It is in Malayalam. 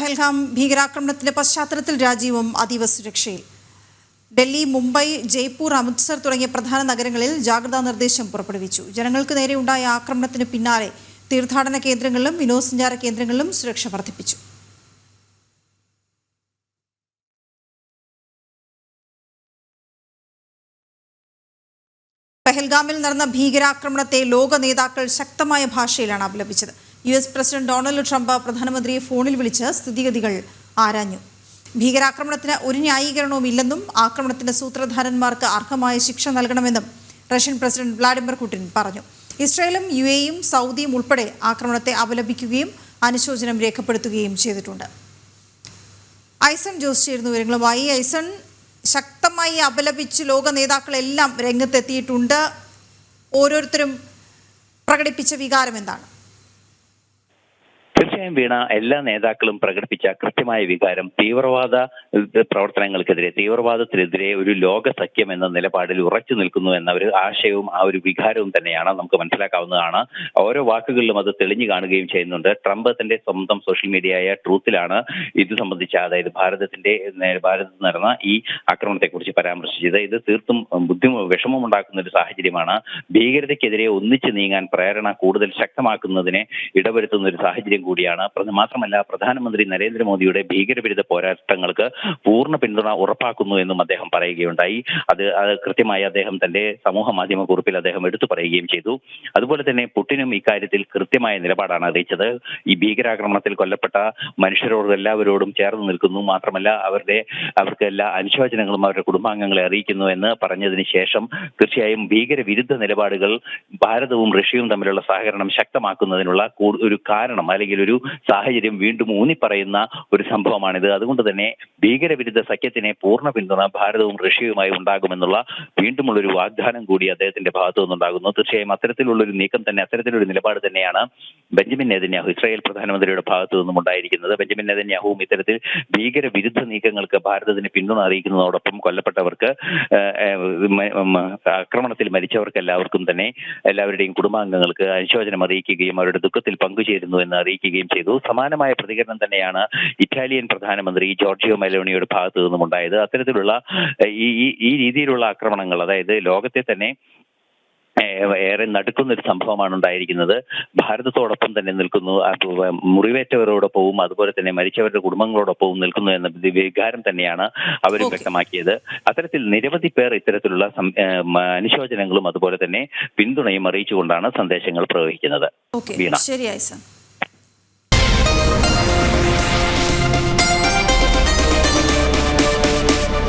പഹൽഗാം ഭീകരാക്രമണത്തിന്റെ പശ്ചാത്തലത്തിൽ രാജ്യവും അതീവ സുരക്ഷയിൽ. ഡൽഹി, മുംബൈ, ജയ്പൂർ, അമൃത്സർ തുടങ്ങിയ പ്രധാന നഗരങ്ങളിൽ ജാഗ്രതാ നിർദ്ദേശം പുറപ്പെടുവിച്ചു. ജനങ്ങൾക്ക് നേരെയുണ്ടായ ആക്രമണത്തിന് പിന്നാലെ തീർത്ഥാടന കേന്ദ്രങ്ങളിലും വിനോദസഞ്ചാര കേന്ദ്രങ്ങളിലും സുരക്ഷ വർദ്ധിപ്പിച്ചു. പഹൽഗാമിൽ നടന്ന ഭീകരാക്രമണത്തെ ലോക നേതാക്കൾ ശക്തമായ ഭാഷയിലാണ് അപലപിച്ചത്. US പ്രസിഡന്റ് ഡൊണാൾഡ് ട്രംപ് പ്രധാനമന്ത്രിയെ ഫോണിൽ വിളിച്ച് സ്ഥിതിഗതികൾ ആരാഞ്ഞു. ഭീകരാക്രമണത്തിന് ഒരു ന്യായീകരണവും ഇല്ലെന്നും ആക്രമണത്തിന്റെ സൂത്രധാരന്മാർക്ക് അർഹമായ ശിക്ഷ നൽകണമെന്നും റഷ്യൻ പ്രസിഡന്റ് വ്ളാഡിമിർ പുടിൻ പറഞ്ഞു. ഇസ്രായേലും UAEയും സൗദിയും ഉൾപ്പെടെ ആക്രമണത്തെ അപലപിക്കുകയും അനുശോചനം രേഖപ്പെടുത്തുകയും ചെയ്തിട്ടുണ്ട്. ഐസൺ ജോസ് ചേരുന്നു വിവരങ്ങളുമായി. ഐസൺ, ശക്തമായി അപലപിച്ച് ലോക നേതാക്കളെല്ലാം രംഗത്തെത്തിയിട്ടുണ്ട്. ഓരോരുത്തരും പ്രകടിപ്പിച്ച വികാരം എന്താണ്? തീർച്ചയായും വീണ, എല്ലാ നേതാക്കളും പ്രകടിപ്പിച്ച കൃത്യമായ വികാരം തീവ്രവാദ പ്രവർത്തനങ്ങൾക്കെതിരെ, തീവ്രവാദത്തിനെതിരെ ഒരു ലോക സഖ്യം എന്ന നിലപാടിൽ ഉറച്ചു നിൽക്കുന്നു എന്ന ഒരു ആശയവും ആ ഒരു വികാരവും തന്നെയാണ് നമുക്ക് മനസ്സിലാക്കാവുന്നതാണ്. ഓരോ വാക്കുകളിലും അത് തെളിഞ്ഞു കാണുകയും ചെയ്യുന്നുണ്ട്. ട്രംപ് തന്റെ സ്വന്തം സോഷ്യൽ മീഡിയയായ ട്രൂത്തിലാണ് ഇത് സംബന്ധിച്ച, അതായത് ഭാരതത്തിൽ നടന്ന ഈ ആക്രമണത്തെക്കുറിച്ച് പരാമർശിച്ചത്. ഇത് തീർത്തും വിഷമമുണ്ടാക്കുന്ന ഒരു സാഹചര്യമാണ്. ഭീകരതയ്ക്കെതിരെ ഒന്നിച്ചു നീങ്ങാൻ പ്രേരണ കൂടുതൽ ശക്തമാക്കുന്നതിനെ ഇടവരുത്തുന്ന ഒരു സാഹചര്യം കൂടിയാണ്. മാത്രമല്ല, പ്രധാനമന്ത്രി നരേന്ദ്രമോദിയുടെ ഭീകരവിരുദ്ധ പോരാട്ടങ്ങൾക്ക് പൂർണ്ണ പിന്തുണ ഉറപ്പാക്കുന്നു എന്നും അദ്ദേഹം പറയുകയുണ്ടായി. അത് കൃത്യമായി അദ്ദേഹം തന്റെ സമൂഹ മാധ്യമ കുറിപ്പിൽ അദ്ദേഹം എടുത്തു പറയുകയും ചെയ്തു. അതുപോലെ തന്നെ പുടിനും ഇക്കാര്യത്തിൽ കൃത്യമായ നിലപാടാണ് അറിയിച്ചത്. ഈ ഭീകരാക്രമണത്തിൽ കൊല്ലപ്പെട്ട മനുഷ്യരോടും എല്ലാവരോടും ചേർന്ന് നിൽക്കുന്നു, മാത്രമല്ല അവർക്ക് എല്ലാ അനുശോചനങ്ങളും അവരുടെ കുടുംബാംഗങ്ങളെ അറിയിക്കുന്നു എന്ന് പറഞ്ഞതിന് ശേഷം തീർച്ചയായും ഭീകരവിരുദ്ധ നിലപാടുകൾ ഭാരതവും റഷ്യയും തമ്മിലുള്ള സഹകരണം ശക്തമാക്കുന്നതിനുള്ള ഒരു കാരണം അല്ലെങ്കിൽ ഒരു സാഹചര്യം വീണ്ടും ഊന്നിപ്പറയുന്ന ഒരു സംഭവമാണിത്. അതുകൊണ്ട് തന്നെ ഭീകരവിരുദ്ധ സഖ്യത്തിനെ പൂർണ്ണ പിന്തുണ ഭാരതവും റഷ്യയുമായി ഉണ്ടാകുമെന്നുള്ള വീണ്ടുമുള്ളൊരു വാഗ്ദാനം കൂടി അദ്ദേഹത്തിന്റെ ഭാഗത്തു നിന്നുണ്ടാകുന്നു. തീർച്ചയായും അത്തരത്തിലുള്ളൊരു നീക്കം തന്നെ, അത്തരത്തിലൊരു നിലപാട് തന്നെയാണ് ബെഞ്ചമിൻ നെതന്യാഹു, ഇസ്രായേൽ പ്രധാനമന്ത്രിയുടെ ഭാഗത്തു നിന്നും ഉണ്ടായിരിക്കുന്നത്. ബെഞ്ചമിൻ നെതന്യാഹുവും ഇത്തരത്തിൽ ഭീകരവിരുദ്ധ നീക്കങ്ങൾക്ക് ഭാരതത്തിന് പിന്തുണ അറിയിക്കുന്നതോടൊപ്പം കൊല്ലപ്പെട്ടവർക്ക്, ആക്രമണത്തിൽ മരിച്ചവർക്ക് എല്ലാവരുടെയും കുടുംബാംഗങ്ങൾക്ക് അനുശോചനം അറിയിക്കുകയും അവരുടെ ദുഃഖത്തിൽ പങ്കുചേരുന്നു എന്ന് അറിയിക്കുകയും ചെയ്തു. സമാനമായ പ്രതികരണം തന്നെയാണ് ഇറ്റാലിയൻ പ്രധാനമന്ത്രി ജോർജിയോ മെലോണിയുടെ ഭാഗത്തു നിന്നും ഉണ്ടായത്. അത്തരത്തിലുള്ള ഈ രീതിയിലുള്ള ആക്രമണങ്ങൾ, അതായത് ലോകത്തെ തന്നെ ഏറെ നടുക്കുന്ന ഒരു സംഭവമാണ് ഉണ്ടായിരിക്കുന്നത്. ഭാരതത്തോടൊപ്പം തന്നെ നിൽക്കുന്നു, മുറിവേറ്റവരോടൊപ്പവും അതുപോലെ തന്നെ മരിച്ചവരുടെ കുടുംബങ്ങളോടൊപ്പവും നിൽക്കുന്നു എന്ന വികാരം തന്നെയാണ് അവരും വ്യക്തമാക്കിയത്. അത്തരത്തിൽ നിരവധി പേർ ഇത്തരത്തിലുള്ള അനുശോചനങ്ങളും അതുപോലെ തന്നെ പിന്തുണയും അറിയിച്ചുകൊണ്ടാണ് സന്ദേശങ്ങൾ പ്രവഹിക്കുന്നത്. വീണ, ശരിയായി സർ.